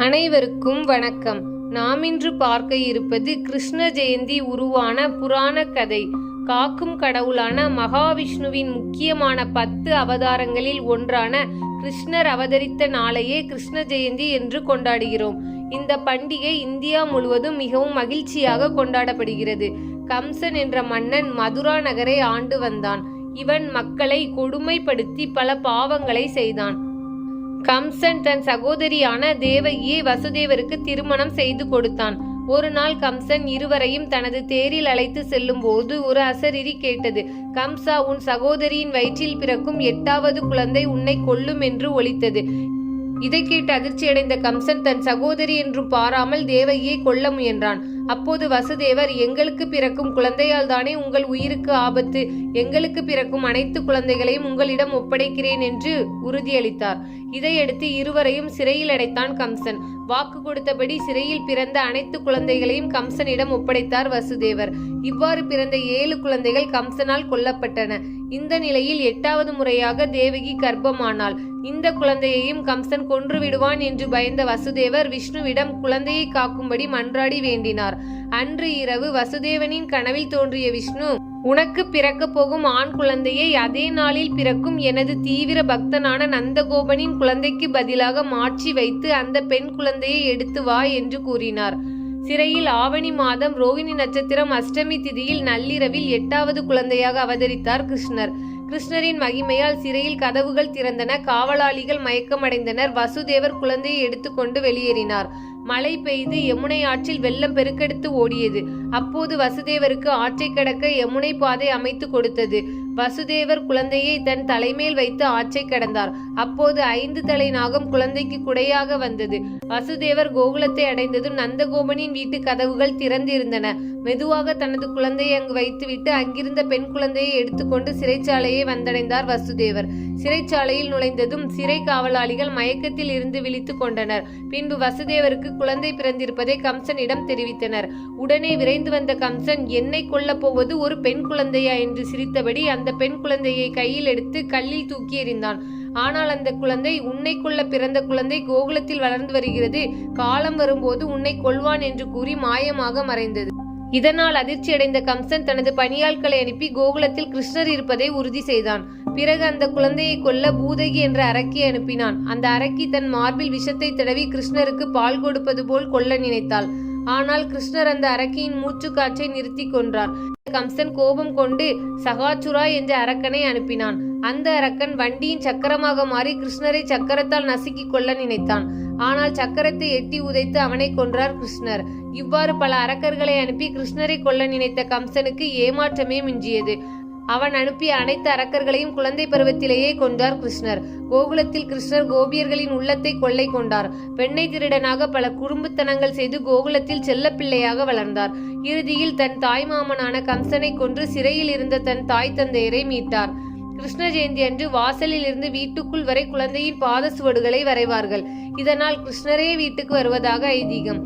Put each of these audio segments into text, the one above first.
அனைவருக்கும் வணக்கம். நாம் இன்று பார்க்க இருப்பது கிருஷ்ண ஜெயந்தி உருவான புராண கதை. காக்கும் கடவுளான மகாவிஷ்ணுவின் முக்கியமான 10 அவதாரங்களில் ஒன்றான கிருஷ்ணர் அவதரித்த நாளையே கிருஷ்ண ஜெயந்தி என்று கொண்டாடுகிறோம். இந்த பண்டிகை இந்தியா முழுவதும் மிகவும் மகிழ்ச்சியாக கொண்டாடப்படுகிறது. கம்சன் என்ற மன்னன் மதுரா நகரை ஆண்டு வந்தான். இவன் மக்களை கொடுமைப்படுத்தி பல பாவங்களை செய்தான். கம்சன் தன் சகோதரியான தேவகியை வசுதேவருக்கு திருமணம் செய்து கொடுத்தான். ஒரு நாள் கம்சன் இருவரையும் தனது தேரில் அழைத்து செல்லும் போது ஒரு அசரீரி கேட்டது. கம்சா, உன் சகோதரியின் வயிற்றில் பிறக்கும் 8வது குழந்தை உன்னை கொல்லும் என்று ஒலித்தது. இதை கேட்டு அதிர்ச்சியடைந்த கம்சன் தன் சகோதரி என்றும் பாராமல் தேவகியை கொல்ல முயன்றான். அப்போது வசுதேவர், எங்களுக்கு பிறக்கும் குழந்தையால் தானே உங்கள் உயிருக்கு ஆபத்து, எங்களுக்கு பிறக்கும் அனைத்து குழந்தைகளையும் உங்களிடம் ஒப்படைக்கிறேன் என்று உறுதியளித்தார். இதையடுத்து இருவரையும் சிறையில் அடைத்தான் கம்சன். வாக்கு கொடுத்தபடி சிறையில் பிறந்த அனைத்து குழந்தைகளையும் கம்சனிடம் ஒப்படைத்தார் வசுதேவர். இவ்வாறு பிறந்த 7 குழந்தைகள் கம்சனால் கொல்லப்பட்டன. இந்த நிலையில் 8வது முறையாக தேவகி கர்ப்பமானாள். இந்த குழந்தையையும் கம்சன் கொன்று விடுவான் என்று பயந்த வசுதேவர் விஷ்ணுவிடம் குழந்தையை காக்கும்படி மன்றாடி வேண்டினார். அன்று இரவு வசுதேவனின் கனவில் தோன்றிய விஷ்ணு, உனக்கு பிறக்க போகும் ஆண் குழந்தையை அதே நாளில் பிறக்கும் எனது தீவிர பக்தனான நந்தகோபனின் குழந்தைக்கு பதிலாக மாற்றி வைத்து அந்த பெண் குழந்தையை எடுத்து வா என்று கூறினார். சிறையில் ஆவணி மாதம் ரோகிணி நட்சத்திரம் அஷ்டமி திதியில் நள்ளிரவில் 8வது குழந்தையாக அவதரித்தார் கிருஷ்ணர். கிருஷ்ணரின் மகிமையால் சிறையில் கதவுகள் திறந்தன. காவலாளிகள் மயக்கமடைந்தனர். வசுதேவர் குழந்தையை எடுத்துக்கொண்டு வெளியேறினார். மழை பெய்து யமுனை ஆற்றில் வெள்ளம் பெருக்கெடுத்து ஓடியது. அப்போது வசுதேவருக்கு ஆற்றை கடக்க யமுனை பாதை அமைத்து கொடுத்தது. வசுதேவர் குழந்தையை தன் தலைமேல் வைத்து ஆற்றை கடந்தார். அப்போது 5 தலை நாகம் குழந்தைக்கு குடையாக வந்தது. வசுதேவர் கோகுலத்தை அடைந்ததும் நந்தகோபனின் வீட்டு கதவுகள் திறந்திருந்தன. மெதுவாக தனது குழந்தையை அங்கு வைத்துவிட்டு அங்கிருந்த பெண் குழந்தையை எடுத்துக்கொண்டு சிறைச்சாலையை வந்தடைந்தார் வசுதேவர். சிறைச்சாலையில் நுழைந்ததும் சிறை காவலாளிகள் மயக்கத்தில் இருந்து விழித்து கொண்டனர். பின்பு வசுதேவருக்கு குழந்தை பிறந்திருப்பதை கம்சனிடம் தெரிவித்தனர். உடனே விரைந்து வந்த கம்சன், என்னை கொல்லப் போவது ஒரு பெண் குழந்தையா என்று சிரித்தபடி அந்த பெண் குழந்தையை கையில் எடுத்து கல்லில் தூக்கி எறிந்தான். ஆனால் அந்த குழந்தை, உன்னை கொல்ல பிறந்த குழந்தை கோகுலத்தில் வளர்ந்து வருகிறது, காலம் வரும்போது உன்னை கொல்வான் என்று கூறி மாயமாக மறைந்தது. இதனால் அதிர்ச்சியடைந்த கம்சன் தனது பணியாட்களை அனுப்பி கோகுலத்தில் கிருஷ்ணர் இருப்பதை உறுதி செய்தான். பிறகு அந்த குழந்தையை கொல்ல பூதகி என்ற அரக்கியை அனுப்பினான். அந்த அரக்கி தன் மார்பில் விஷத்தை தடவி கிருஷ்ணருக்கு பால் கொடுப்பது போல் கொல்ல நினைத்தாள். ஆனால் கிருஷ்ணர் அந்த அரக்கியின் மூச்சு காற்றை நிறுத்தி கொன்றார். கம்சன் கோபம் கொண்டு சகாச்சுரா என்ற அரக்கனை அனுப்பினான். அந்த அரக்கன் வண்டியின் சக்கரமாக மாறி கிருஷ்ணரை சக்கரத்தால் நசுக்கி கொள்ள நினைத்தான். ஆனால் சக்கரத்தை எட்டி உதைத்து அவனை கொன்றார் கிருஷ்ணர். இவ்வாறு பல அரக்கர்களை அனுப்பி கிருஷ்ணரை கொல்ல நினைத்த கம்சனுக்கு ஏமாற்றமே மிஞ்சியது. அவன் அனுப்பிய அனைத்து அரக்கர்களையும் குழந்தை பருவத்திலேயே கொன்றார் கிருஷ்ணர். கோகுலத்தில் கிருஷ்ணர் கோபியர்களின் உள்ளத்தை கொள்ளை கொண்டார். பெண்ணை திருடனாக பல குறும்புத்தனங்கள் செய்து கோகுலத்தில் செல்ல பிள்ளையாக வளர்ந்தார். இறுதியில் தன் தாய் மாமனான கம்சனை கொன்று சிறையில் இருந்த தன் தாய் தந்தையரை மீட்டார். கிருஷ்ண ஜெயந்தி அன்று வாசலில் இருந்து வீட்டுக்குள் வரை குழந்தையின் பாத சுவடுகளை வரைவார்கள். இதனால் கிருஷ்ணரே வீட்டுக்கு வருவதாக ஐதீகம்.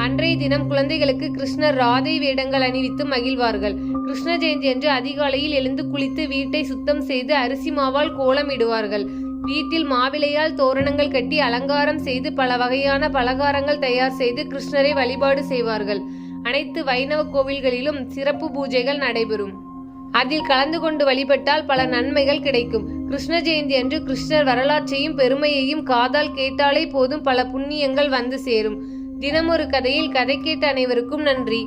அன்றைய தினம் குழந்தைகளுக்கு கிருஷ்ணர் ராதை வேடங்கள் அணிவித்து மகிழ்வார்கள். கிருஷ்ண ஜெயந்தி அன்று அதிகாலையில் எழுந்து குளித்து வீட்டை சுத்தம் செய்து அரிசி மாவால் கோலம் இடுவார்கள். வீட்டில் மாவிலையால் தோரணங்கள் கட்டி அலங்காரம் செய்து பல வகையான பலகாரங்கள் தயார் செய்து கிருஷ்ணரை வழிபாடு செய்வார்கள். அனைத்து வைணவ கோவில்களிலும் சிறப்பு பூஜைகள் நடைபெறும். அதில் கலந்து கொண்டு வழிபட்டால் பல நன்மைகள் கிடைக்கும். கிருஷ்ண ஜெயந்தி அன்று கிருஷ்ணர் வரலாற்றையும் பெருமையையும் காதால் கேட்டாலே போதும் பல புண்ணியங்கள் வந்து சேரும். தினமொரு கதையில் கதை கேட்ட அனைவருக்கும் நன்றி.